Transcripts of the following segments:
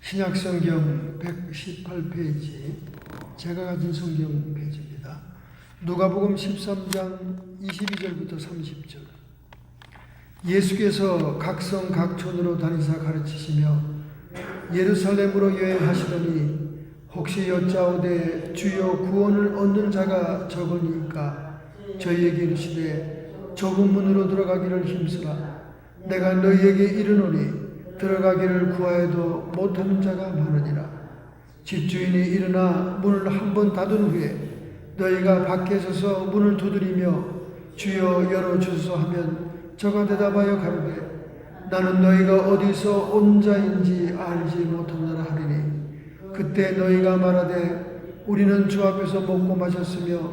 신약성경 118페이지, 제가 가진 성경 페이지입니다. 누가복음 13장 22절부터 30절. 예수께서 각성 각촌으로 다니사 가르치시며 예루살렘으로 여행하시더니 혹시 여짜오되 주여 구원을 얻는 자가 적으니까 저희에게 이르시되 좁은 문으로 들어가기를 힘쓰라. 내가 너희에게 이르노니 들어가기를 구하여도 못하는 자가 많으니라. 집주인이 일어나 문을 한 번 닫은 후에 너희가 밖에 서서 문을 두드리며 주여 열어주소서 하면 저가 대답하여 가로되 나는 너희가 어디서 온 자인지 알지 못하노라 하리니 그때 너희가 말하되 우리는 주 앞에서 먹고 마셨으며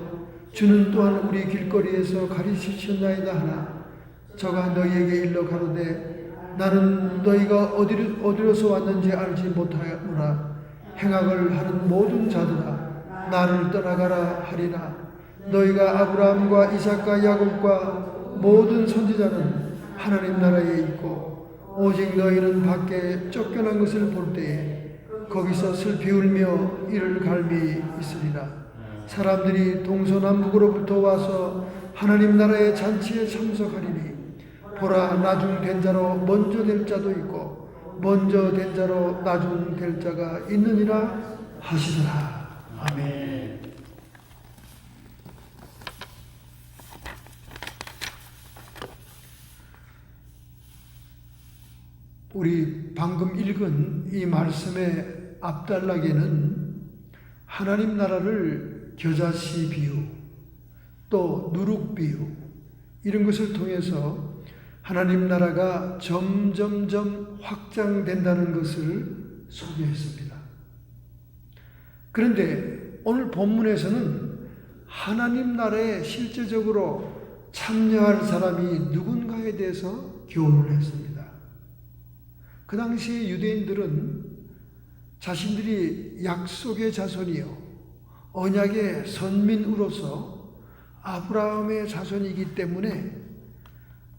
주는 또한 우리 길거리에서 가르치셨나이다 하나 저가 너희에게 일러 가로되 나는 너희가 어디로서 왔는지 알지 못하노라. 행악을 하는 모든 자들아 나를 떠나가라 하리라. 너희가 아브라함과 이삭과 야곱과 모든 선지자는 하나님 나라에 있고 오직 너희는 밖에 쫓겨난 것을 볼 때에 거기서 슬피 울며 이를 갈미 있으리라. 사람들이 동서남북으로부터 와서 하나님 나라의 잔치에 참석하리니 보라 나중 된 자로 먼저 될 자도 있고 먼저 된 자로 나중 될 자가 있느니라 하시더라. 아멘. 우리 방금 읽은 이 말씀의 앞단락에는 하나님 나라를 겨자씨 비유, 또 누룩 비유 이런 것을 통해서 하나님 나라가 점점점 확장된다는 것을 소개했습니다. 그런데 오늘 본문에서는 하나님 나라에 실제적으로 참여할 사람이 누군가에 대해서 교훈을 했습니다. 그 당시에 유대인들은 자신들이 약속의 자손이요 언약의 선민으로서 아브라함의 자손이기 때문에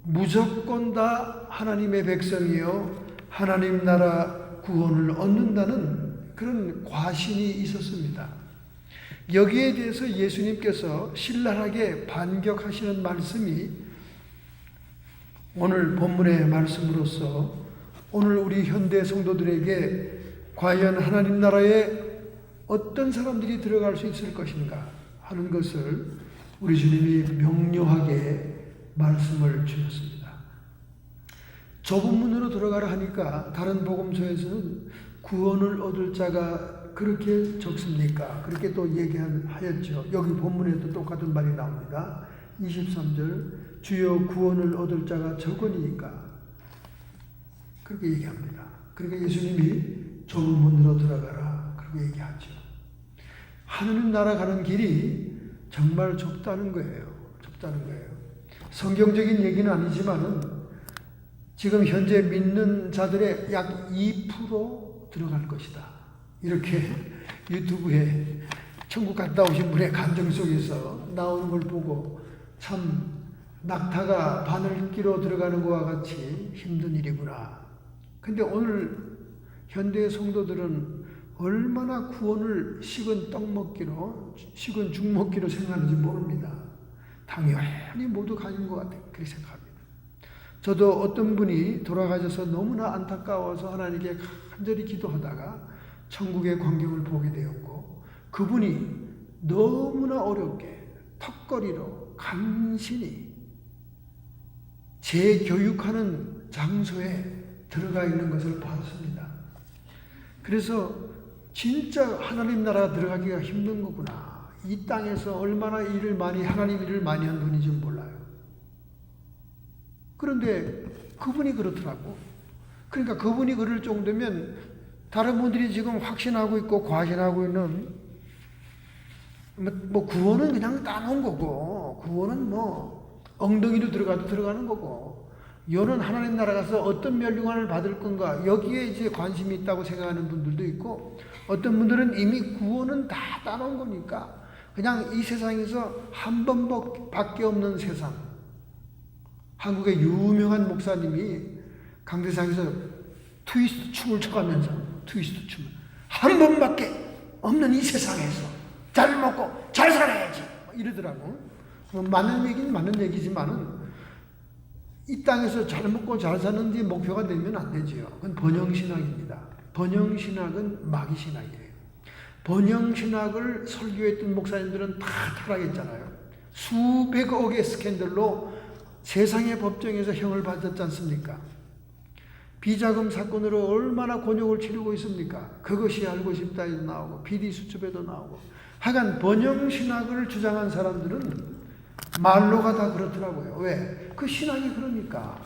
무조건 다 하나님의 백성이요 하나님 나라 구원을 얻는다는 그런 과신이 있었습니다. 여기에 대해서 예수님께서 신랄하게 반격하시는 말씀이 오늘 본문의 말씀으로서 오늘 우리 현대 성도들에게 과연 하나님 나라에 어떤 사람들이 들어갈 수 있을 것인가 하는 것을 우리 주님이 명료하게 말씀을 주셨습니다. 좁은 문으로 들어가라 하니까 다른 복음서에서는 구원을 얻을 자가 그렇게 적습니까? 그렇게 또 얘기하였죠. 여기 본문에도 똑같은 말이 나옵니다. 23절 주여 구원을 얻을 자가 적으니까 그렇게 얘기합니다. 그러니까 예수님이 좁은 문으로 들어가라 그렇게 얘기하죠. 하느님 나라 가는 길이 정말 좁다는 거예요. 좁다는 거예요. 성경적인 얘기는 아니지만은 지금 현재 믿는 자들의 약 2% 들어갈 것이다. 이렇게 유튜브에 천국 갔다 오신 분의 간증 속에서 나오는 걸 보고 참 낙타가 바늘 끼로 들어가는 것과 같이 힘든 일이구나. 근데 오늘 현대 성도들은 얼마나 구원을 식은 떡 먹기로, 식은 죽 먹기로 생각하는지 모릅니다. 당연히 모두 가진 것 같아요. 그렇게 생각합니다. 저도 어떤 분이 돌아가셔서 너무나 안타까워서 하나님께 간절히 기도하다가 천국의 광경을 보게 되었고 그분이 너무나 어렵게 턱걸이로 간신히 재교육하는 장소에 들어가 있는 것을 봤습니다. 그래서 진짜 하나님 나라 들어가기가 힘든 거구나. 이 땅에서 얼마나 하나님 일을 많이 한 분인지 몰라요. 그런데 그분이 그렇더라고. 그러니까 그분이 그럴 정도면 다른 분들이 지금 확신하고 있고 과신하고 있는 뭐 구원은 그냥 따놓은 거고 구원은 뭐 엉덩이로 들어가도 들어가는 거고 여는 하나님 나라 가서 어떤 멸류관을 받을 건가 여기에 이제 관심이 있다고 생각하는 분들도 있고 어떤 분들은 이미 구원은 다 따놓은 거니까 그냥 이 세상에서 한 번밖에 없는 세상. 한국의 유명한 목사님이 강대상에서 트위스트 춤을 춰가면서 트위스트 춤을. 한 번밖에 없는 이 세상에서 잘 먹고 잘 살아야지 이러더라고. 맞는 얘기는 맞는 얘기지만은 이 땅에서 잘 먹고 잘 사는 게 목표가 되면 안 되지요. 그건 번영신학입니다. 번영신학은 마귀신학이에요. 번영신학을 설교했던 목사님들은 다 타락했잖아요. 수백억의 스캔들로 세상의 법정에서 형을 받았지 않습니까? 비자금 사건으로 얼마나 곤욕을 치르고 있습니까? 그것이 알고 싶다에도 나오고 비리수첩에도 나오고. 하여간 번영신학을 주장한 사람들은 말로가 다 그렇더라고요. 왜? 그 신앙이 그러니까.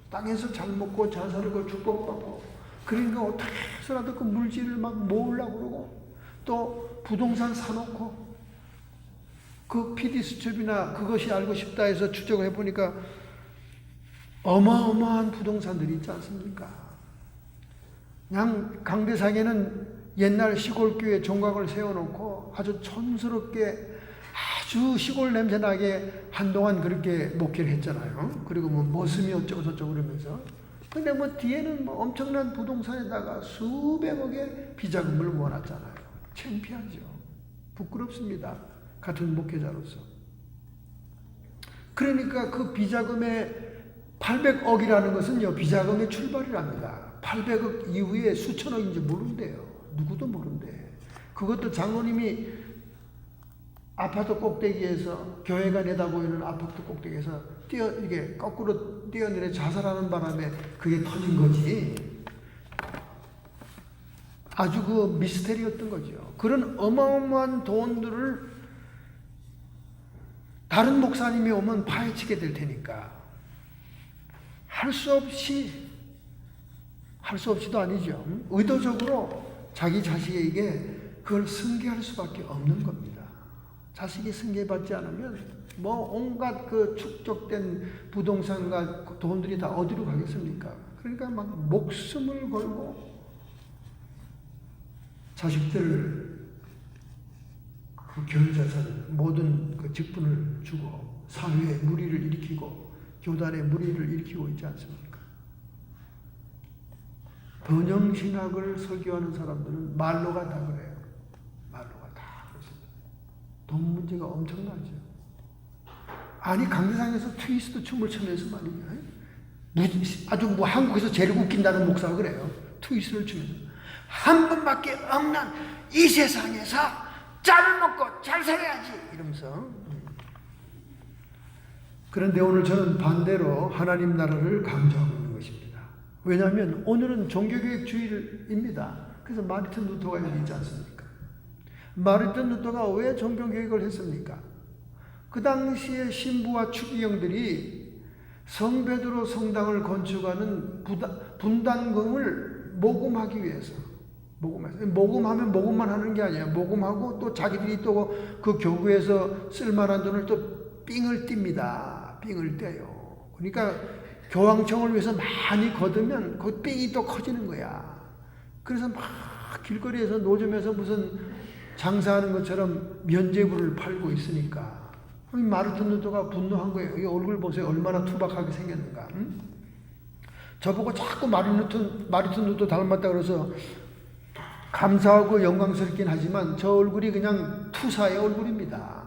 땅에서 잘 먹고 잘 살고 축복받고. 그러니까 어떻게 해서라도 그 물질을 막 모으려고 그러고 또 부동산 사놓고 그 PD수첩이나 그것이 알고 싶다 해서 추적을 해보니까 어마어마한 부동산들이 있지 않습니까? 그냥 강대상에는 옛날 시골교회 종각을 세워놓고 아주 촌스럽게 아주 시골 냄새나게 한동안 그렇게 목회를 했잖아요. 그리고 뭐 머슴이 어쩌고 저쩌고 그러면서. 근데 뭐 뒤에는 뭐 엄청난 부동산에다가 수백억의 비자금을 모아놨잖아요. 창피하죠. 부끄럽습니다. 같은 목회자로서. 그러니까 그 비자금의 800억이라는 것은요, 비자금의 출발이랍니다. 800억 이후에 수천억인지 모른대요. 누구도 모른대. 그것도 장로님이 아파트 꼭대기에서, 교회가 내다보이는 아파트 꼭대기에서 이게 거꾸로 뛰어내려 자살하는 바람에 그게 터진 거지. 아주 그 미스테리였던 거죠. 그런 어마어마한 돈들을 다른 목사님이 오면 파헤치게 될 테니까 할 수 없이도 아니죠. 의도적으로 자기 자식에게 그걸 승계할 수밖에 없는 겁니다. 자식이 승계받지 않으면 뭐 온갖 그 축적된 부동산과 돈들이 다 어디로 가겠습니까? 그러니까 막 목숨을 걸고 자식들을 그 교회자산 모든 그 직분을 주고 사회에 무리를 일으키고 교단에 무리를 일으키고 있지 않습니까? 번영신학을 설교하는 사람들은 말로가 다 그래요. 말로가 다 그렇습니다. 돈 문제가 엄청나죠. 아니 강대상에서 트위스트 춤을 추면서 말이야. 아주 뭐 한국에서 제일 웃긴다는 목사가 그래요. 트위스트를 추면서. 한 번밖에 없는 이 세상에서 잘 먹고 잘 살아야지 이러면서. 그런데 오늘 저는 반대로 하나님 나라를 강조하고 있는 것입니다. 왜냐하면 오늘은 종교개혁 주일입니다. 그래서 마르틴 루터가 여기 있지 않습니까? 마르틴 루터가 왜 종교개혁을 했습니까? 그 당시에 신부와 추기경들이 성베드로 성당을 건축하는 분단금을 모금하기 위해서 모금하면 모금만 하는 게 아니에요. 모금하고 또 자기들이 또 그 교구에서 쓸만한 돈을 또 삥을 띱니다. 삥을 떼요. 그러니까 교황청을 위해서 많이 거두면 그 삥이 또 커지는 거야. 그래서 막 길거리에서 노점에서 무슨 장사하는 것처럼 면제부를 팔고 있으니까 마르틴 루터가 분노한 거예요. 이 얼굴 보세요. 얼마나 투박하게 생겼는가. 응? 저보고 자꾸 마르틴 루터 닮았다 그래서 감사하고 영광스럽긴 하지만 저 얼굴이 그냥 투사의 얼굴입니다.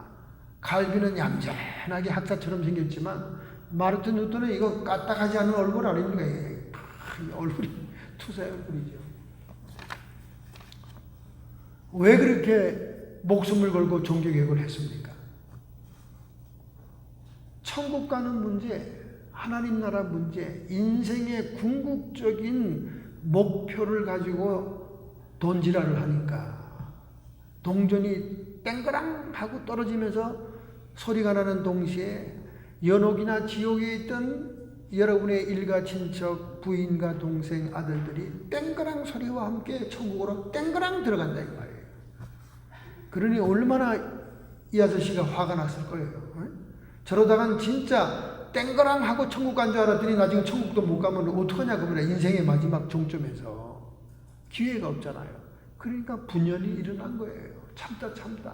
갈비는 얌전하게 학사처럼 생겼지만 마르틴 루터는 이거 까딱하지 않은 얼굴 아닙니까? 얼굴이 투사의 얼굴이죠. 왜 그렇게 목숨을 걸고 종교개혁을 했습니까? 천국 가는 문제, 하나님 나라 문제, 인생의 궁극적인 목표를 가지고 돈지랄을 하니까 동전이 땡그랑 하고 떨어지면서 소리가 나는 동시에 연옥이나 지옥에 있던 여러분의 일가 친척, 부인과 동생, 아들들이 땡그랑 소리와 함께 천국으로 땡그랑 들어간다 이 말이에요. 그러니 얼마나 이 아저씨가 화가 났을 거예요. 저러다간 진짜 땡그랑 하고 천국 간 줄 알았더니 나중에 천국도 못 가면 어떡하냐 그러면 인생의 마지막 종점에서 기회가 없잖아요. 그러니까 분열이 일어난 거예요. 참다.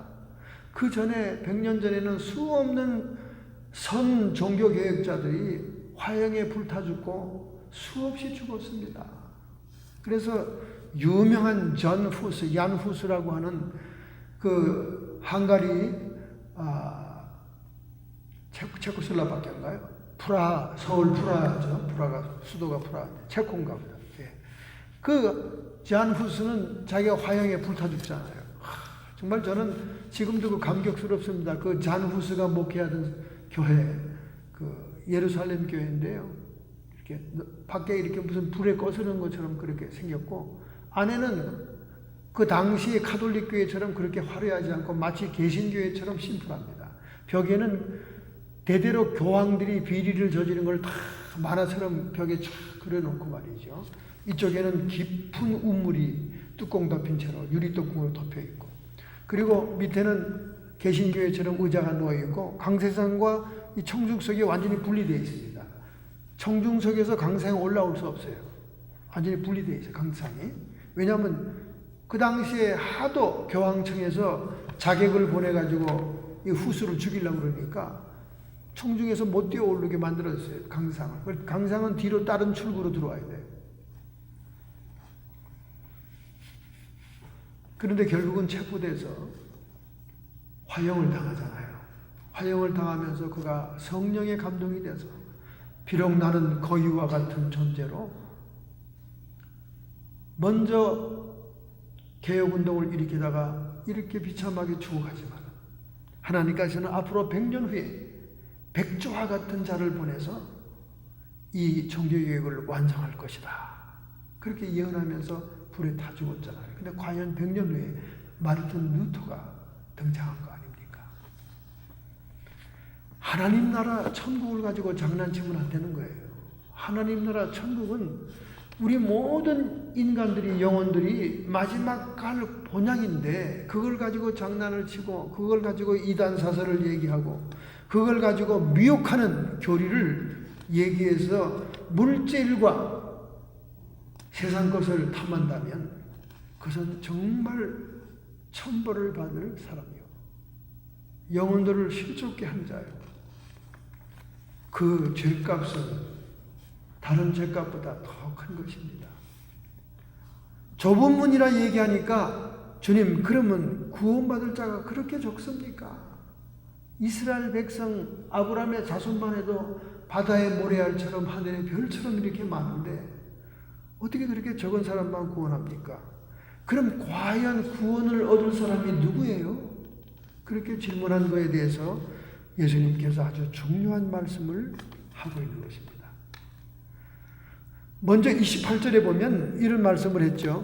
그 전에 100년 전에는 수없는 선 종교개혁자들이 화형에 불타 죽고 수없이 죽었습니다. 그래서 유명한 얀 후스라고 하는 그 헝가리 체코슬로바키아인가요? 프라하, 서울 프라하죠. 프라가 수도가 프라하인데 체코인가 보다. 예. 그 얀 후스는 자기가 화형에 불타 죽잖아요. 정말 저는 지금도 그 감격스럽습니다. 그 얀 후스가 목회하던 교회, 그 예루살렘 교회인데요. 이렇게 밖에 이렇게 무슨 불에 거스르는 것처럼 그렇게 생겼고, 안에는 그 당시의 가톨릭 교회처럼 그렇게 화려하지 않고 마치 개신교회처럼 심플합니다. 벽에는 대대로 교황들이 비리를 저지른 걸 다 만화처럼 벽에 쫙 그려놓고 말이죠. 이쪽에는 깊은 우물이 뚜껑 덮인 채로 유리뚜껑으로 덮여 있고, 그리고 밑에는 개신교회처럼 의자가 누워 있고, 강세상과 이 청중석이 완전히 분리되어 있습니다. 청중석에서 강세상에 올라올 수 없어요. 완전히 분리되어 있어요, 강세상이. 왜냐하면 그 당시에 하도 교황청에서 자객을 보내가지고 이 후수를 죽이려고 그러니까 청중에서 못 뛰어오르게 만들어졌어요, 강상을. 강상은 뒤로 다른 출구로 들어와야 돼요. 그런데 결국은 체포돼서 화형을 당하잖아요. 화형을 당하면서 그가 성령의 감동이 돼서 비록 나는 거위와 같은 존재로 먼저 개혁운동을 일으키다가 이렇게 비참하게 죽어가지만 하나님께서는 앞으로 100년 후에 백조와 같은 자를 보내서 이 종교개혁을 완성할 것이다. 그렇게 예언하면서 불에 타 죽었잖아요. 근데 과연 100년 후에 마르틴 루터가 등장한 거 아닙니까? 하나님 나라 천국을 가지고 장난치면 안 되는 거예요. 하나님 나라 천국은 우리 모든 인간들이, 영혼들이 마지막 갈 본향인데 그걸 가지고 장난을 치고 그걸 가지고 이단사설을 얘기하고 그걸 가지고 미혹하는 교리를 얘기해서 물질과 세상 것을 탐한다면 그것은 정말 천벌을 받을 사람이요, 영혼들을 실족게 한 자요. 그 죄값은 다른 죄값보다 더 큰 것입니다. 좁은 문이라 얘기하니까 주님, 그러면 구원받을 자가 그렇게 적습니까? 이스라엘 백성 아브라함의 자손만 해도 바다의 모래알처럼 하늘의 별처럼 이렇게 많은데 어떻게 그렇게 적은 사람만 구원합니까? 그럼 과연 구원을 얻을 사람이 누구예요? 그렇게 질문한 거에 대해서 예수님께서 아주 중요한 말씀을 하고 있는 것입니다. 먼저 28절에 보면 이런 말씀을 했죠.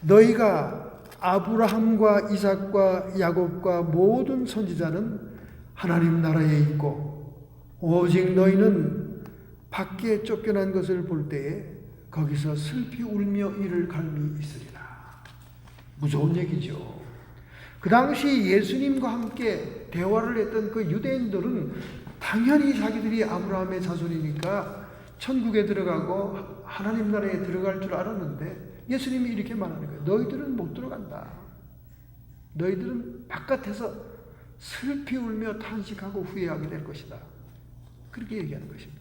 너희가 아브라함과 이삭과 야곱과 모든 선지자는 하나님 나라에 있고 오직 너희는 밖에 쫓겨난 것을 볼 때에 거기서 슬피 울며 이를 갈미 있으리라. 무서운 얘기죠. 그 당시 예수님과 함께 대화를 했던 그 유대인들은 당연히 자기들이 아브라함의 자손이니까 천국에 들어가고 하나님 나라에 들어갈 줄 알았는데 예수님이 이렇게 말하는 거예요. 너희들은 못 들어간다. 너희들은 바깥에서 슬피 울며 탄식하고 후회하게 될 것이다. 그렇게 얘기하는 것입니다.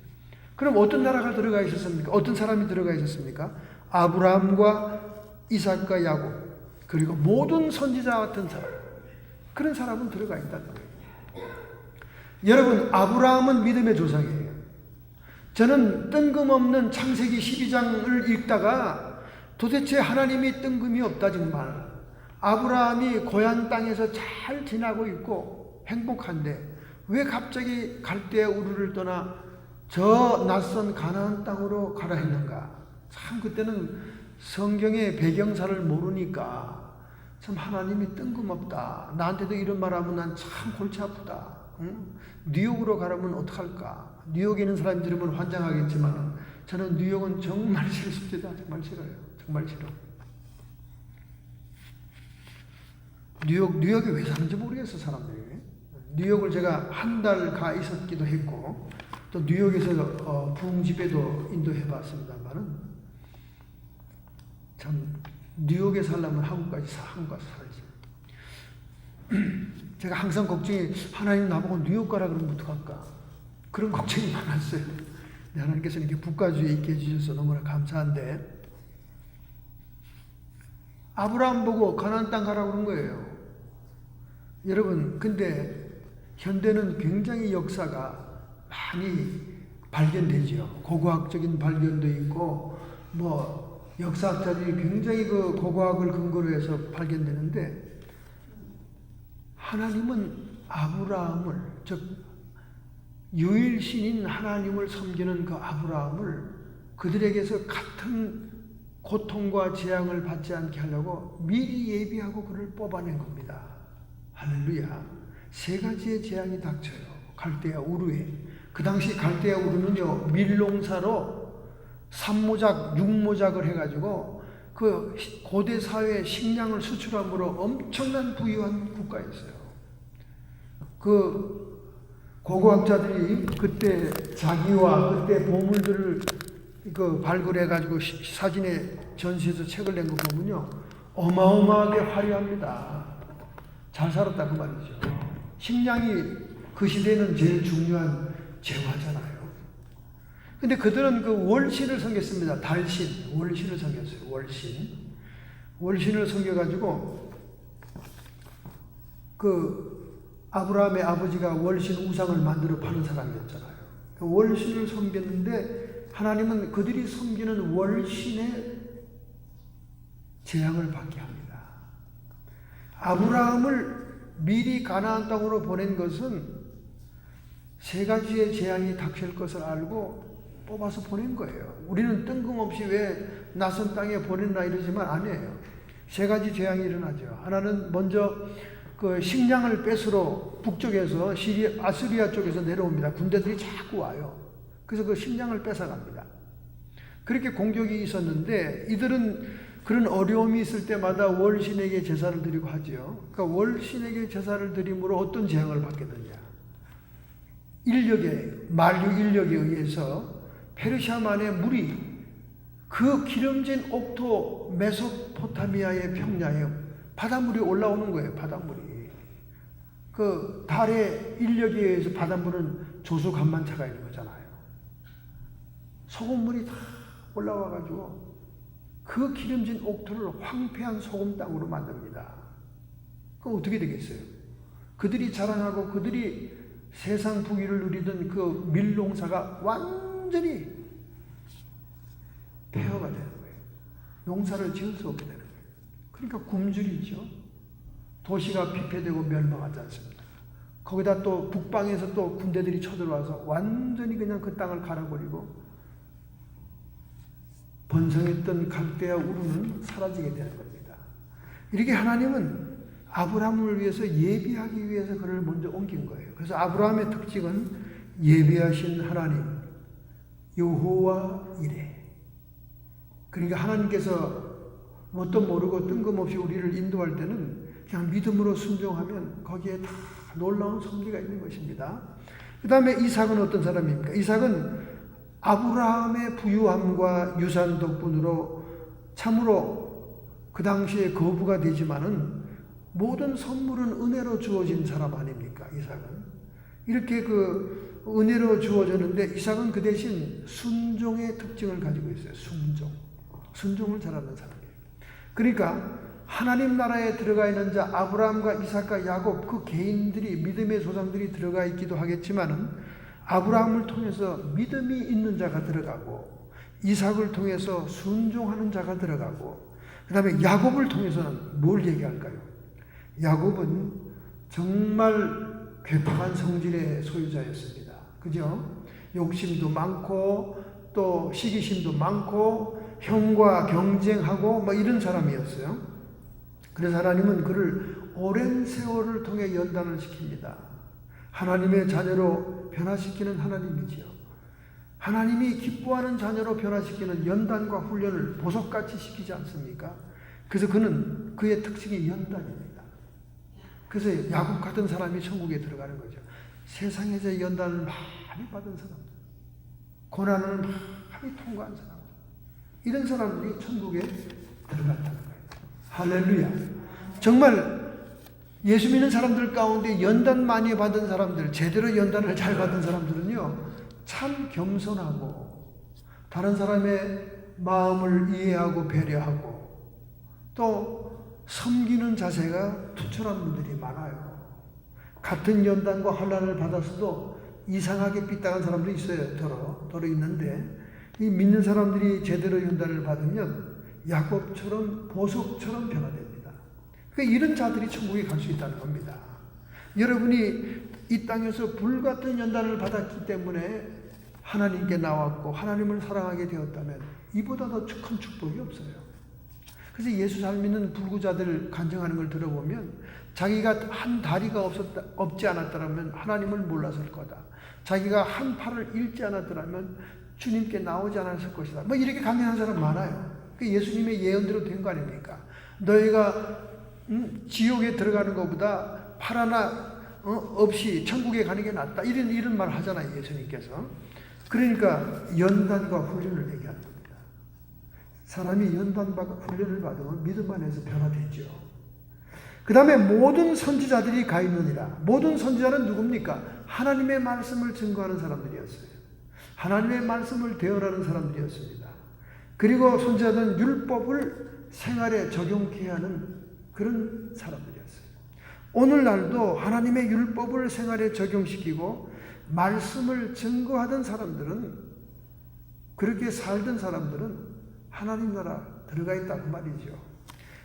그럼 어떤 나라가 들어가 있었습니까? 어떤 사람이 들어가 있었습니까? 아브라함과 이삭과 야곱, 그리고 모든 선지자 같은 사람, 그런 사람은 들어가 있다는 거예요. 여러분, 아브라함은 믿음의 조상이에요. 저는 뜬금없는 창세기 12장을 읽다가 도대체 하나님이 뜬금이 없다 정말. 아브라함이 고향 땅에서 잘 지나고 있고 행복한데 왜 갑자기 갈대아 우르를 떠나 저 낯선 가나안 땅으로 가라 했는가? 참 그때는 성경의 배경사를 모르니까 참 하나님이 뜬금없다. 나한테도 이런 말하면 난 참 골치 아프다. 응? 뉴욕으로 가라면 어떡할까? 뉴욕에 있는 사람이 들으면 환장하겠지만 저는 뉴욕은 정말 싫습니다. 정말 싫어요. 정말 싫어. 뉴욕에 왜 사는지 모르겠어, 사람들이. 뉴욕을 제가 한 달 가 있었기도 했고 또 뉴욕에서 부흥집회도 인도해봤습니다만은 참 뉴욕에 살려면 한국 가서 살지. 제가 항상 걱정이, 하나님 나보고 뉴욕 가라 그러면 어떡할까? 그런 걱정이 많았어요. 하나님께서 이렇게 국가주의에 있게 해주셔서 너무나 감사한데, 아브라함 보고 가나안 땅 가라고 그런 거예요. 여러분, 근데 현대는 굉장히 역사가 많이 발견되죠. 고고학적인 발견도 있고, 뭐 역사학자들이 굉장히 그 고고학을 근거로 해서 발견되는데, 하나님은 아브라함을, 즉 유일신인 하나님을 섬기는 그 아브라함을 그들에게서 같은 고통과 재앙을 받지 않게 하려고 미리 예비하고 그를 뽑아낸 겁니다. 할렐루야. 세 가지의 재앙이 닥쳐요. 갈대아 우르에. 그 당시 갈대아 우르는요, 밀농사로 산모작, 육모작을 해가지고 그 고대 사회에 식량을 수출함으로 엄청난 부유한 국가였어요. 그 고고학자들이 그때 자기와 그때 보물들을 그 발굴해가지고 사진에 전시해서 책을 낸 거 보면요, 어마어마하게 화려합니다. 잘 살았다 그 말이죠. 식량이 그 시대에는 제일 중요한 재화잖아요. 근데 그들은 그 월신을 섬겼습니다. 달신, 월신을 섬겼어요. 월신을 섬겨가지고 그 아브라함의 아버지가 월신 우상을 만들어 파는 사람이었잖아요. 그 월신을 섬겼는데 하나님은 그들이 섬기는 월신의 재앙을 받게 합니다. 아브라함을 미리 가나안 땅으로 보낸 것은 세 가지의 재앙이 닥칠 것을 알고 뽑아서 보낸 거예요. 우리는 뜬금없이 왜 낯선 땅에 보냈나 이러지만 아니에요. 세 가지 재앙이 일어나죠. 하나는 먼저 그 식량을 뺏으러 북쪽에서 아스리아 쪽에서 내려옵니다. 군대들이 자꾸 와요. 그래서 그 식량을 뺏어갑니다. 그렇게 공격이 있었는데 이들은 그런 어려움이 있을 때마다 월신에게 제사를 드리고 하죠. 그러니까 월신에게 제사를 드림으로 어떤 재앙을 받게 되냐. 만류 인력에 의해서 페르시아만의 물이 그 기름진 옥토 메소포타미아의 평야에 바닷물이 올라오는 거예요. 바닷물이. 그 달의 인력에 의해서 바닷물은 조수간만차가 있는 거잖아요. 소금물이 다 올라와가지고 그 기름진 옥토를 황폐한 소금 땅으로 만듭니다. 그럼 어떻게 되겠어요? 그들이 자랑하고 그들이 세상 부귀를 누리던 그 밀농사가 완전히 폐허가 되는 거예요. 농사를 지을 수 없게 되는 거예요. 그러니까 굶주리죠. 도시가 피폐되고 멸망하지 않습니다. 거기다 또 북방에서 또 군대들이 쳐들어와서 완전히 그냥 그 땅을 갈아버리고 번성했던 갈대아 우르는 사라지게 되는 겁니다. 이렇게 하나님은 아브라함을 위해서 예비하기 위해서 그를 먼저 옮긴 거예요. 그래서 아브라함의 특징은 예비하신 하나님, 여호와 이레. 그러니까 하나님께서 뭣도 모르고 뜬금없이 우리를 인도할 때는 그냥 믿음으로 순종하면 거기에 다 놀라운 섭리가 있는 것입니다. 그 다음에 이삭은 어떤 사람입니까? 이삭은 아브라함의 부유함과 유산 덕분으로 참으로 그 당시에 거부가 되지만은 모든 선물은 은혜로 주어진 사람 아닙니까? 이삭은. 이렇게 그 은혜로 주어졌는데 이삭은 그 대신 순종의 특징을 가지고 있어요. 순종을 잘하는 사람이에요. 그러니까 하나님 나라에 들어가 있는 자 아브라함과 이삭과 야곱 그 개인들이 믿음의 조상들이 들어가 있기도 하겠지만은 아브라함을 통해서 믿음이 있는 자가 들어가고 이삭을 통해서 순종하는 자가 들어가고 그 다음에 야곱을 통해서는 뭘 얘기할까요? 야곱은 정말 괴팍한 성질의 소유자였습니다. 그죠? 욕심도 많고 또 시기심도 많고 형과 경쟁하고 뭐 이런 사람이었어요. 그래서 하나님은 그를 오랜 세월을 통해 연단을 시킵니다. 하나님의 자녀로 변화시키는 하나님이지요. 하나님이 기뻐하는 자녀로 변화시키는 연단과 훈련을 보석같이 시키지 않습니까? 그래서 그의 특징이 연단입니다. 그래서 야곱 같은 사람이 천국에 들어가는 거죠. 세상에서 연단을 많이 받은 사람들, 고난을 많이 통과한 사람들, 이런 사람들이 천국에 들어간다는 거예요. 할렐루야. 정말 예수 믿는 사람들 가운데 연단 많이 받은 사람들, 제대로 연단을 잘 받은 사람들은요, 참 겸손하고 다른 사람의 마음을 이해하고 배려하고 또 섬기는 자세가 투철한 분들이 많아요. 같은 연단과 환난을 받았어도 이상하게 삐딱한 사람도 있어요. 더러 있는데 이 믿는 사람들이 제대로 연단을 받으면 야곱처럼 보석처럼 변화됩니다. 그러니까 이런 자들이 천국에 갈 수 있다는 겁니다. 여러분이 이 땅에서 불같은 연단을 받았기 때문에 하나님께 나왔고 하나님을 사랑하게 되었다면 이보다 더 큰 축복이 없어요. 그래서 예수 잘 믿는 불구자들 간증하는 걸 들어보면 자기가 한 다리가 없지 않았더라면 하나님을 몰랐을 거다. 자기가 한 팔을 잃지 않았더라면 주님께 나오지 않았을 것이다. 뭐 이렇게 간증하는 사람 많아요. 그 예수님의 예언대로 된 거 아닙니까? 너희가 지옥에 들어가는 것보다 팔 하나 없이 천국에 가는 게 낫다. 이런 말 하잖아요, 예수님께서. 그러니까 연단과 훈련을 얘기하는 겁니다. 사람이 연단과 훈련을 받으면 믿음 안에서 변화되죠. 그 다음에 모든 선지자들이 가 있느니라. 모든 선지자는 누굽니까? 하나님의 말씀을 증거하는 사람들이었어요. 하나님의 말씀을 대언하는 사람들이었습니다. 그리고 선지자들은 율법을 생활에 적용케 하는 그런 사람들이었어요. 오늘날도 하나님의 율법을 생활에 적용시키고 말씀을 증거하던 사람들은, 그렇게 살던 사람들은 하나님 나라 들어가 있다고 말이죠.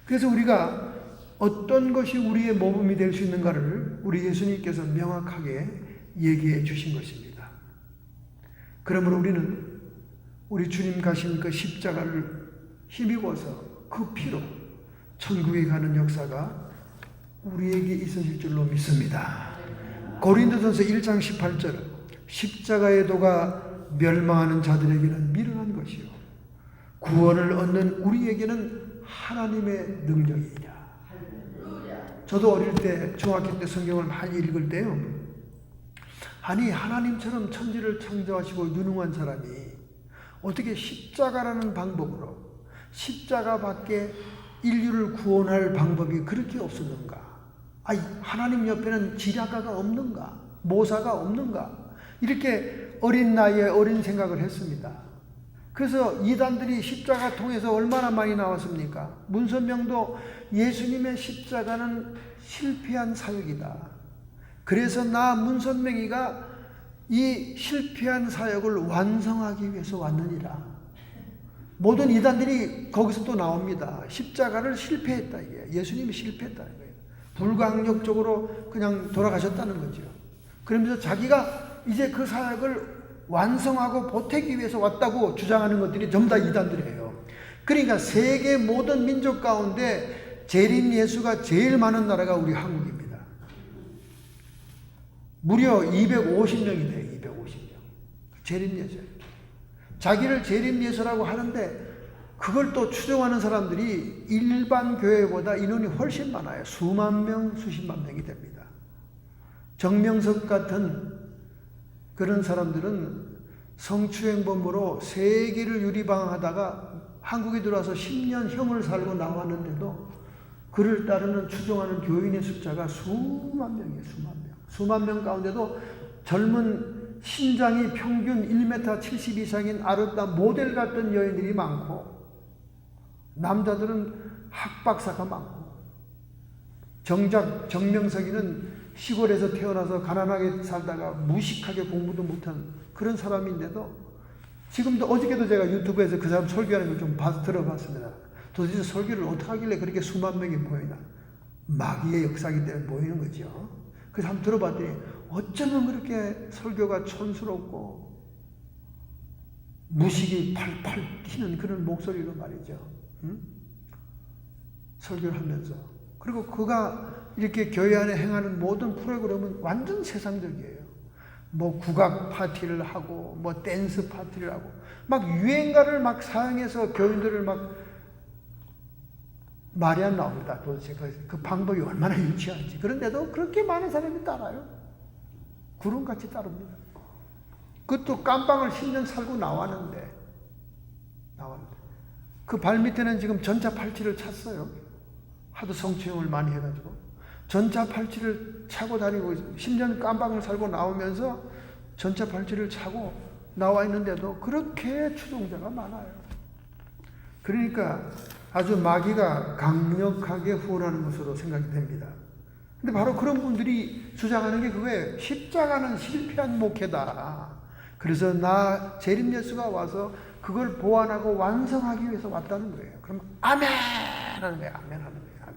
그래서 우리가 어떤 것이 우리의 모범이 될 수 있는가를 우리 예수님께서 명확하게 얘기해 주신 것입니다. 그러므로 우리는 우리 주님 가신 그 십자가를 힘입어서 그 피로 천국에 가는 역사가 우리에게 있으실 줄로 믿습니다. 고린도전서 1장 18절 십자가의 도가 멸망하는 자들에게는 미련한 것이요 구원을 얻는 우리에게는 하나님의 능력이니라. 저도 어릴 때 중학교 때 성경을 많이 읽을 때요, 아니 하나님처럼 천지를 창조하시고 유능한 사람이 어떻게 십자가라는 방법으로 십자가밖에 인류를 구원할 방법이 그렇게 없었는가? 아니 하나님 옆에는 지략가가 없는가? 모사가 없는가? 이렇게 어린 나이에 어린 생각을 했습니다. 그래서 이단들이 십자가 통해서 얼마나 많이 나왔습니까? 문선명도 예수님의 십자가는 실패한 사역이다. 그래서 나 문선명이가 이 실패한 사역을 완성하기 위해서 왔느니라. 모든 이단들이 거기서 또 나옵니다. 십자가를 실패했다. 이게 예수님이 실패했다는 거예요. 불강력적으로 그냥 돌아가셨다는 거죠. 그러면서 자기가 이제 그 사역을 완성하고 보태기 위해서 왔다고 주장하는 것들이 전부 다 이단들이에요. 그러니까 세계 모든 민족 가운데 재림 예수가 제일 많은 나라가 우리 한국입니다. 무려 250명이 돼요. 250명. 재림 예수. 자기를 재림 예수라고 하는데 그걸 또 추종하는 사람들이 일반 교회보다 인원이 훨씬 많아요. 수만 명, 수십만 명이 됩니다. 정명석 같은 그런 사람들은 성추행범으로 세계를 유리방황하다가 한국에 들어와서 10년 형을 살고 나왔는데도 그를 따르는 추종하는 교인의 숫자가 수만 명이에요. 수만 명. 수만 명 가운데도 젊은 신장이 평균 1m 70 이상인 아름다운 모델 같은 여인들이 많고 남자들은 학박사가 많고 정작 정명석이는 시골에서 태어나서 가난하게 살다가 무식하게 공부도 못한 그런 사람인데도 지금도 어저께도 제가 유튜브에서 그 사람 설교하는 걸 좀 들어봤습니다. 도대체 설교를 어떻게 하길래 그렇게 수만 명이 모이나. 마귀의 역사이기 때문에 모이는 거죠. 그 사람 들어봤더니 어쩌면 그렇게 설교가 촌스럽고 무식이 팔팔 튀는 그런 목소리로 말이죠. 설교를 하면서. 그리고 그가 이렇게 교회 안에 행하는 모든 프로그램은 완전 세상적이에요. 뭐 국악 파티를 하고 뭐 댄스 파티를 하고 막 유행가를 막 사용해서 교인들을 막 말이 안 나옵니다. 도대체 그 방법이 얼마나 유치한지. 그런데도 그렇게 많은 사람이 따라요. 구름같이 따릅니다. 그것도 깜빵을 10년 살고 나왔는데 그 발밑에는 지금 전차팔찌를 찼어요. 하도 성추행을 많이 해가지고 전차팔찌를 차고 다니고 10년 깜빵을 살고 나오면서 전차팔찌를 차고 나와 있는데도 그렇게 추종자가 많아요. 그러니까 아주 마귀가 강력하게 후원하는 것으로 생각이 됩니다. 근데 바로 그런 분들이 주장하는 게 그거예요. 십자가는 실패한 목회다. 그래서 나 재림 예수가 와서 그걸 보완하고 완성하기 위해서 왔다는 거예요. 그럼 아멘 하는 거예요. 아멘 하는 거예요. 아멘.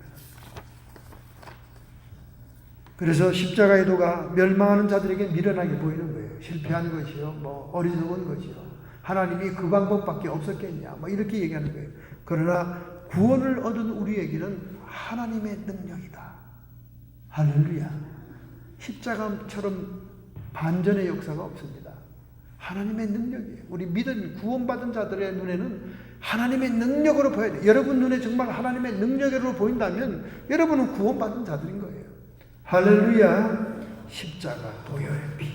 그래서 십자가의 도가 멸망하는 자들에게 미련하게 보이는 거예요. 실패한 것이요, 뭐 어리석은 것이요, 하나님이 그 방법밖에 없었겠냐, 뭐 이렇게 얘기하는 거예요. 그러나 구원을 얻은 우리에게는 하나님의 능력이다. 할렐루야. 십자가처럼 반전의 역사가 없습니다. 하나님의 능력이에요. 우리 믿은 구원받은 자들의 눈에는 하나님의 능력으로 보여야 돼요. 여러분 눈에 정말 하나님의 능력으로 보인다면 여러분은 구원받은 자들인 거예요. 할렐루야. 십자가 보혈의 피,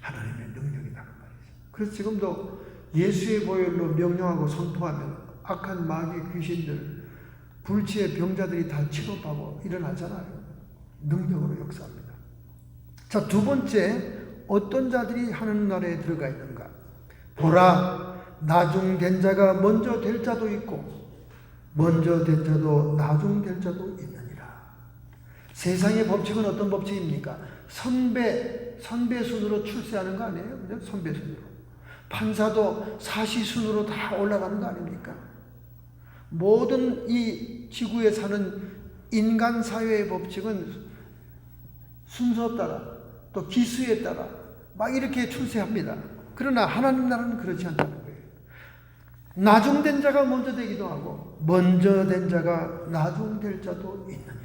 하나님의 능력이다 그 말이죠. 그래서 지금도 예수의 보혈로 명령하고 선포하면 악한 마귀 귀신들, 불치의 병자들이 다 치료받고 일어나잖아요. 능력으로 역사합니다. 자, 두 번째, 어떤 자들이 하나님 나라에 들어가 있는가? 보라, 나중된 자가 먼저 될 자도 있고 먼저 된 자도 나중될 자도 있느니라. 세상의 법칙은 어떤 법칙입니까? 선배순으로 출세하는 거 아니에요? 그죠? 선배순으로. 판사도 사시순으로 다 올라가는 거 아닙니까? 모든 이 지구에 사는 인간 사회의 법칙은 순서 따라 또 기수에 따라 막 이렇게 출세합니다. 그러나 하나님 나라는 그렇지 않다는 거예요. 나중된 자가 먼저 되기도 하고 먼저 된 자가 나중될 자도 있느니라.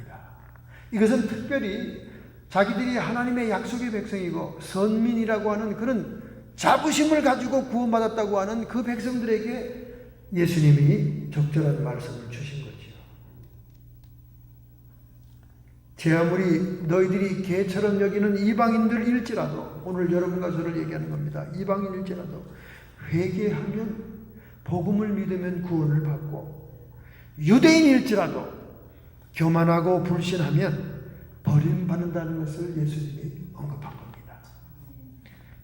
이것은 특별히 자기들이 하나님의 약속의 백성이고 선민이라고 하는 그런 자부심을 가지고 구원받았다고 하는 그 백성들에게 예수님이 적절한 말씀을 주신 거지요. 제 아무리 너희들이 개처럼 여기는 이방인들일지라도, 오늘 여러분과 저를 얘기하는 겁니다. 이방인일지라도 회개하면, 복음을 믿으면 구원을 받고, 유대인일지라도 교만하고 불신하면 버림받는다는 것을 예수님이 언급한 겁니다.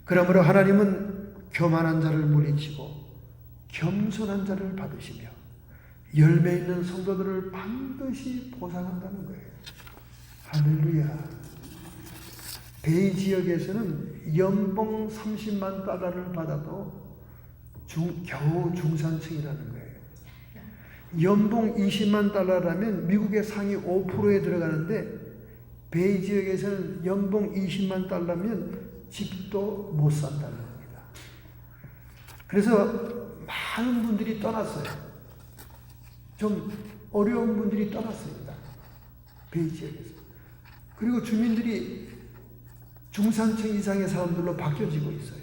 그러므로 하나님은 교만한 자를 물리치고 겸손한 자를 받으시며 열매 있는 성도들을 반드시 보상한다는 거예요. 할렐루야. 베이 지역에서는 연봉 30만 달러를 받아도 겨우 중산층이라는 거예요. 연봉 20만 달러라면 미국의 상위 5%에 들어가는데 베이 지역에서는 연봉 20만 달러면 집도 못 산다는 겁니다. 그래서 많은 분들이 떠났어요. 좀 어려운 분들이 떠났습니다. 베이 지역에서. 그리고 주민들이 중산층 이상의 사람들로 바뀌어지고 있어요.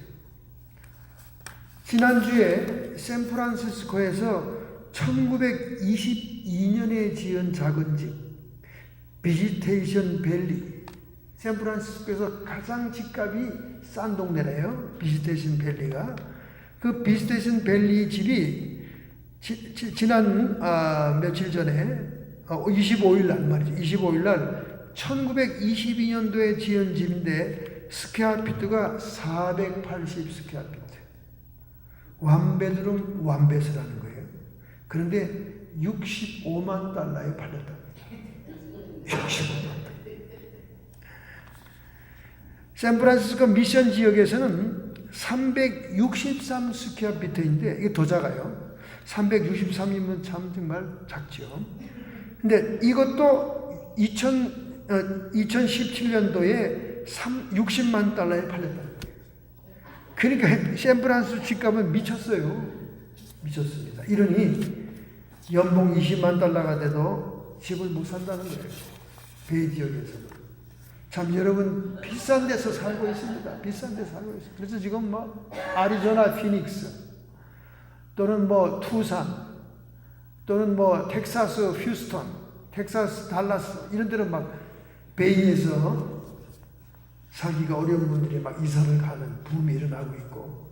지난주에 샌프란시스코에서 1922년에 지은 작은 집, 비지테이션 밸리. 샌프란시스코에서 가장 집값이 싼 동네래요. 비지테이션 밸리가. 그 비지테이션 밸리 집이 지난 며칠 전에 25일 날 말이죠. 25일 날 1922년도에 지은 집인데 스퀘어 피트가 480 스퀘어 피트. 원베드룸 원베스라는 거예요. 그런데 65만 달러에 팔렸답니다. 65만 달러. 샌프란시스코 미션 지역에서는 363 스퀘어 피트인데 이게 더 작아요. 363이면 참 정말 작죠. 근데 이것도 2017년도에 60만 달러에 팔렸다는 거예요. 그러니까 샌프란시스코 집값은 미쳤어요. 미쳤습니다. 이러니 연봉 20만 달러가 돼도 집을 못 산다는 거예요. 베이 지역에서는. 참 여러분 비싼 데서 살고 있습니다. 비싼 데서 살고 있어요. 그래서 지금 뭐 아리조나 피닉스 또는 뭐 투산 또는 뭐 텍사스 휴스턴, 텍사스 달라스 이런 데는 막 베이에서 살기가 어려운 분들이 막 이사를 가는 붐이 일어나고 있고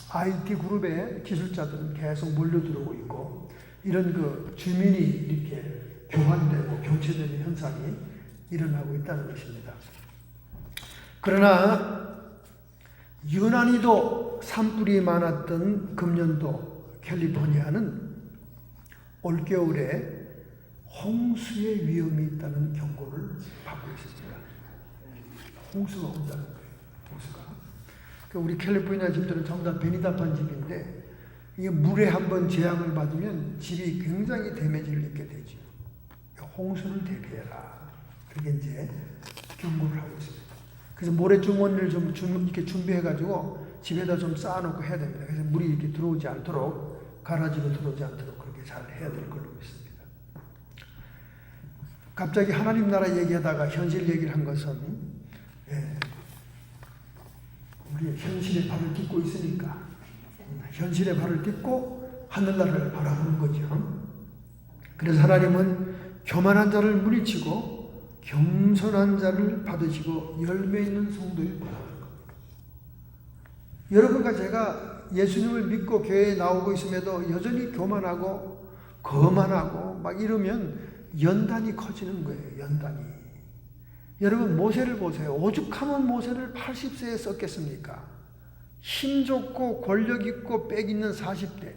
IT 그룹의 기술자들은 계속 몰려들어오고 있고 이런 그 주민이 이렇게 교환되고 교체되는 현상이 일어나고 있다는 것입니다. 그러나 유난히도 산불이 많았던 금년도 캘리포니아는 올겨울에 홍수의 위험이 있다는 경고를 받고 있습니다. 홍수가 온다는 거예요. 홍수가. 우리 캘리포니아 집들은 전부 다 베니다판 집인데 이게 물에 한번 재앙을 받으면 집이 굉장히 데미지를 입게 되죠. 홍수를 대비해라. 그게 이제 경고를 하고 있습니다. 그래서 모래주머니를 좀 이렇게 준비해가지고 집에다 좀 쌓아놓고 해야 됩니다. 그래서 물이 이렇게 들어오지 않도록, 가라지로 들어오지 않도록 그렇게 잘 해야 될 걸로 믿습니다. 갑자기 하나님 나라 얘기하다가 현실 얘기를 한 것은, 우리 현실에 발을 딛고 있으니까, 현실에 발을 딛고 하늘나라를 바라보는 거죠. 그래서 하나님은 교만한 자를 물리치고 겸손한 자를 받으시고 열매 있는 성도를 바라보는 겁니다. 여러분과 제가 예수님을 믿고 교회에 나오고 있음에도 여전히 교만하고 거만하고 막 이러면 연단이 커지는 거예요. 연단이. 여러분 모세를 보세요. 오죽하면 모세를 80세에 썼겠습니까? 힘 좋고 권력 있고 빽 있는 40대.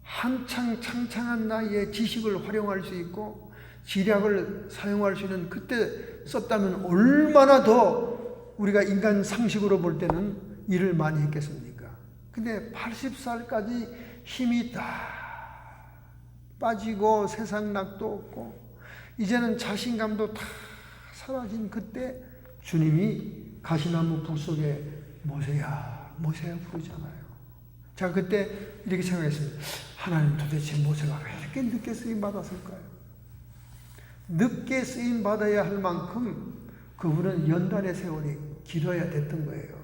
한창 창창한 나이에 지식을 활용할 수 있고 지략을 사용할 수 있는 그때 썼다면 얼마나 더 우리가 인간 상식으로 볼 때는 일을 많이 했겠습니까? 근데 80살까지 힘이 다 빠지고 세상 낙도 없고 이제는 자신감도 다 사라진 그때 주님이 가시나무 불 속에 모세야 모세야 부르잖아요. 제가 그때 이렇게 생각했습니다. 하나님 도대체 모세가 왜 이렇게 늦게 쓰임 받았을까요? 늦게 쓰임 받아야 할 만큼 그분은 연단의 세월이 길어야 됐던 거예요.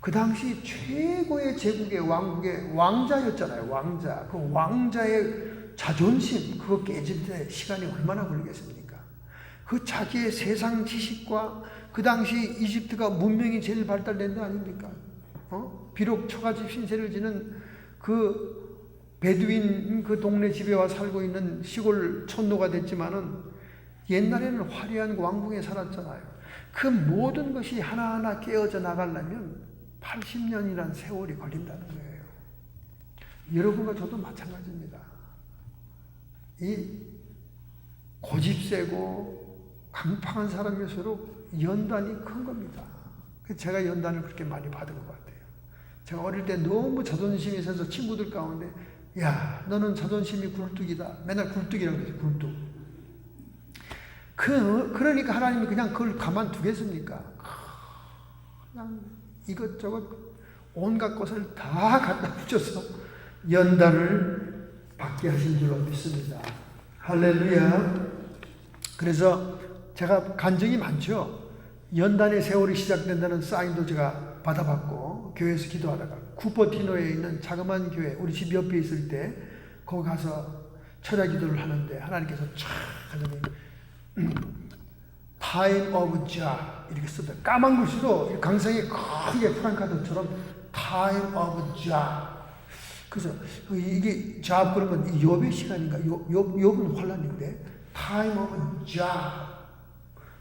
그 당시 최고의 제국의 왕국의 왕자였잖아요. 왕자. 그 왕자의 자존심 그거 깨질 때 시간이 얼마나 걸리겠습니까? 그 자기의 세상 지식과 그 당시 이집트가 문명이 제일 발달된 데 아닙니까? 비록 처가집 신세를 지는 그 베두인 그 동네 집에 와 살고 있는 시골 촌노가 됐지만은 옛날에는 화려한 왕궁에 살았잖아요. 그 모든 것이 하나하나 깨어져 나가려면 80년이라는 세월이 걸린다는 거예요. 여러분과 저도 마찬가지입니다. 이 고집세고 강팍한 사람일수록 연단이 큰 겁니다. 제가 연단을 그렇게 많이 받은 것 같아요. 제가 어릴 때 너무 자존심이 있어서 친구들 가운데 야, 너는 자존심이 굴뚝이다. 맨날 굴뚝이라고 그러죠. 굴뚝. 그러니까 하나님이 그냥 그걸 가만두겠습니까? 그냥 이것저것 온갖 것을 다 갖다 붙여서 연단을 받게 하신 줄로 믿습니다. 할렐루야. 그래서 제가 간증이 많죠. 연단의 세월이 시작된다는 사인도 제가 받아봤고 교회에서 기도하다가 쿠퍼티노에 있는 자그마한 교회 우리 집 옆에 있을 때 거기 가서 철야 기도를 하는데 하나님께서 촥 하더니 Time of Jah 이렇게 쓰다 까만 글씨로 강성이 크게 프랑카드처럼 Time of Jah 그래서 이게 Jah 그러면 욥의 시간인가 욥은 환란인데 Time of Jah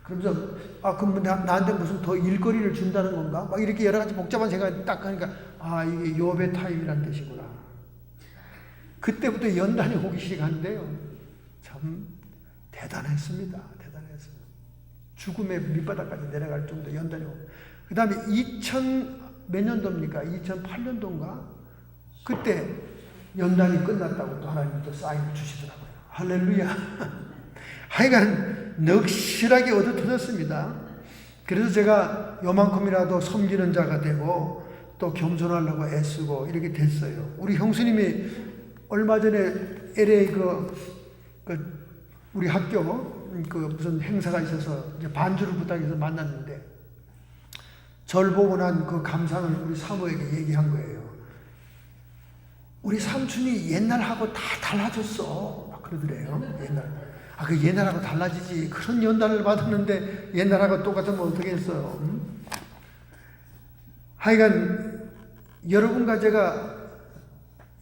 그러면서 그럼 나한테 무슨 더 일거리를 준다는 건가? 막 이렇게 여러 가지 복잡한 생각이 딱 하니까 이게 욥의 타임이라는 뜻이구나. 그때부터 연단이 오기 시작한데요. 참 대단했습니다. 대단했어요. 죽음의 밑바닥까지 내려갈 정도 연단이 오고. 그 다음에 2000몇 년도입니까? 2008년도인가? 그때 연단이 끝났다고 또 하나님이 또 사인을 주시더라고요. 할렐루야. 하여간 넋실하게 얻어 터졌습니다. 그래서 제가 요만큼이라도 섬기는 자가 되고 또 겸손하려고 애쓰고 이렇게 됐어요. 우리 형수님이 얼마 전에 LA 우리 학교 무슨 행사가 있어서 이제 반주를 부탁해서 만났는데 절 보고 난 그 감상을 우리 사모에게 얘기한 거예요. 우리 삼촌이 옛날하고 다 달라졌어. 막 그러더래요. 옛날. 그 옛날하고 달라지지. 그런 연단을 받았는데 옛날하고 똑같으면 어떻게 했어요? 하여간 여러분과 제가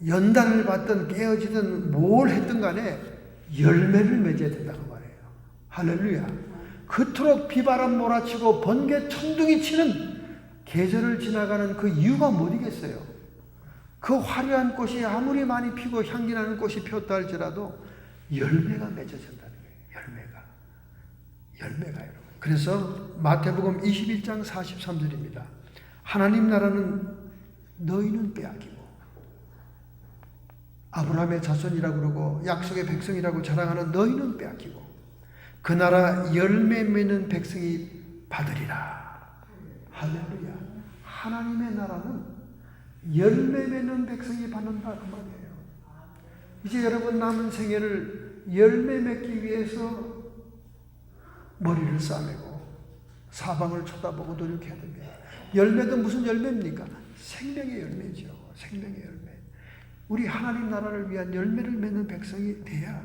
연단을 받든 깨어지든 뭘 했든 간에 열매를 맺어야 된다고 말해요. 할렐루야. 그토록 비바람 몰아치고 번개 천둥이 치는 계절을 지나가는 그 이유가 뭐겠어요? 그 화려한 꽃이 아무리 많이 피고 향기나는 꽃이 피었다 할지라도 열매가 맺어진다는 거예요. 열매가 여러분. 그래서 마태복음 21장 43절입니다. 하나님 나라는 너희는 빼앗기고 아브라함의 자손이라고 그러고 약속의 백성이라고 자랑하는 너희는 빼앗기고 그 나라 열매 맺는 백성이 받으리라. 할렐루야. 하나님의 나라는 열매 맺는 백성이 받는다 그 말이에요. 이제 여러분 남은 생애를 열매 맺기 위해서 머리를 싸매고 사방을 쳐다보고 노력해야 됩니다. 열매도 무슨 열매입니까? 생명의 열매죠. 생명의 열매. 우리 하나님 나라를 위한 열매를 맺는 백성이 돼야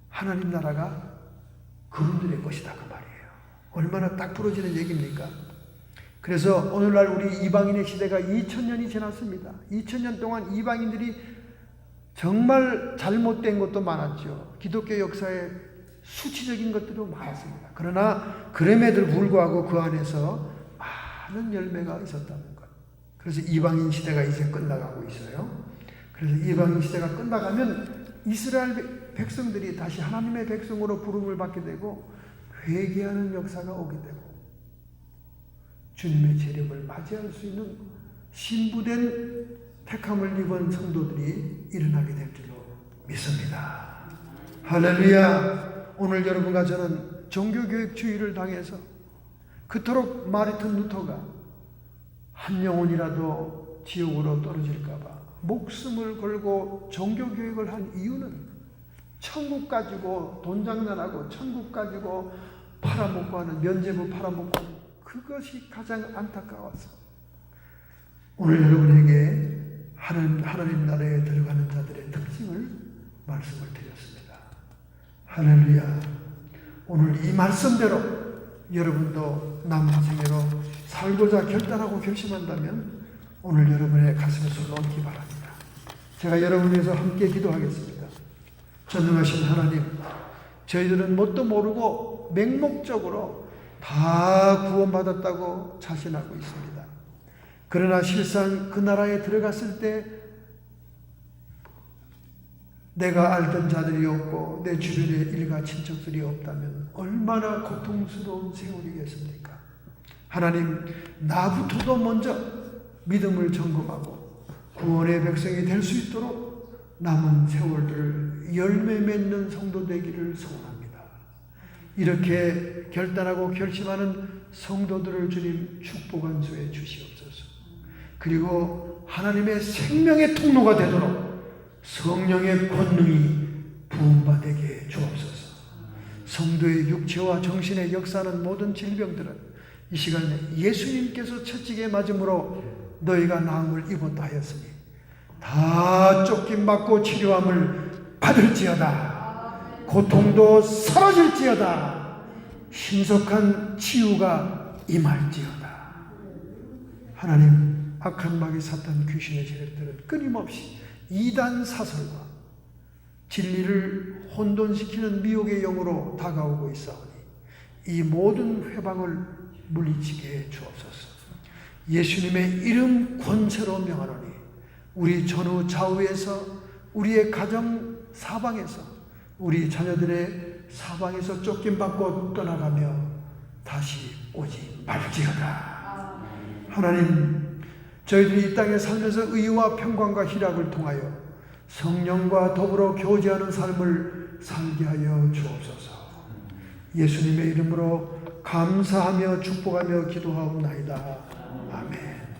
하나님 나라가 그분들의 것이다 그 말이에요. 얼마나 딱 부러지는 얘기입니까? 그래서 오늘날 우리 이방인의 시대가 2000년이 지났습니다. 2000년 동안 이방인들이 정말 잘못된 것도 많았죠. 기독교 역사에 수치적인 것들도 많았습니다. 그러나 그럼에도 불구하고 그 안에서 많은 열매가 있었다는 것. 그래서 이방인 시대가 이제 끝나가고 있어요. 그래서 이방인 시대가 끝나가면 이스라엘 백성들이 다시 하나님의 백성으로 부름을 받게 되고 회개하는 역사가 오게 되고 주님의 재림을 맞이할 수 있는 신부된 택함을 입은 성도들이 일어나게 될 줄로 믿습니다. 할렐루야. 오늘 여러분과 저는 종교교육주의를 당해서 그토록 마르틴 루터가 한 영혼이라도 지옥으로 떨어질까봐 목숨을 걸고 종교교육을 한 이유는 천국 가지고 돈 장난하고 천국 가지고 팔아먹고 하는 면죄부 팔아먹고 하는 그것이 가장 안타까워서 오늘 여러분에게 하나님 나라에 들어가는 자들의 특징을 말씀을 드렸습니다. 할렐루야. 오늘 이 말씀대로 여러분도 남은 생애로 살고자 결단하고 결심한다면 오늘 여러분의 가슴에서 놓기 바랍니다. 제가 여러분을 위해서 함께 기도하겠습니다. 전능하신 하나님, 저희들은 뭣도 모르고 맹목적으로 다 구원받았다고 자신하고 있습니다. 그러나 실상 그 나라에 들어갔을 때 내가 알던 자들이 없고 내 주변에 일가 친척들이 없다면 얼마나 고통스러운 세월이겠습니까? 하나님, 나부터도 먼저 믿음을 점검하고 구원의 백성이 될 수 있도록 남은 세월들을 열매 맺는 성도 되기를 소원합니다. 이렇게 결단하고 결심하는 성도들을 주님 축복 안수해 주시옵소서. 그리고 하나님의 생명의 통로가 되도록 성령의 권능이 부음받게 주옵소서. 성도의 육체와 정신의 역사하는 모든 질병들은 이 시간에 예수님께서 채찍에 맞음으로 너희가 나음을 입었다 하였으니 다 쫓김받고 치료함을 받을지어다. 고통도 사라질지어다. 신속한 치유가 임할지어다. 하나님, 악한 마귀 사탄 귀신의 세력들은 끊임없이 이단 사설과 진리를 혼돈시키는 미혹의 영으로 다가오고 있사오니 이 모든 회방을 물리치게 해 주옵소서. 예수님의 이름 권세로 명하노니 우리 전후 좌우에서 우리의 가정 사방에서 우리 자녀들의 사방에서 쫓김받고 떠나가며 다시 오지 말지어다. 하나님, 저희들이 이 땅에 살면서 의와 평강과 희락을 통하여 성령과 더불어 교제하는 삶을 살게 하여 주옵소서. 예수님의 이름으로 감사하며 축복하며 기도하옵나이다. 아멘.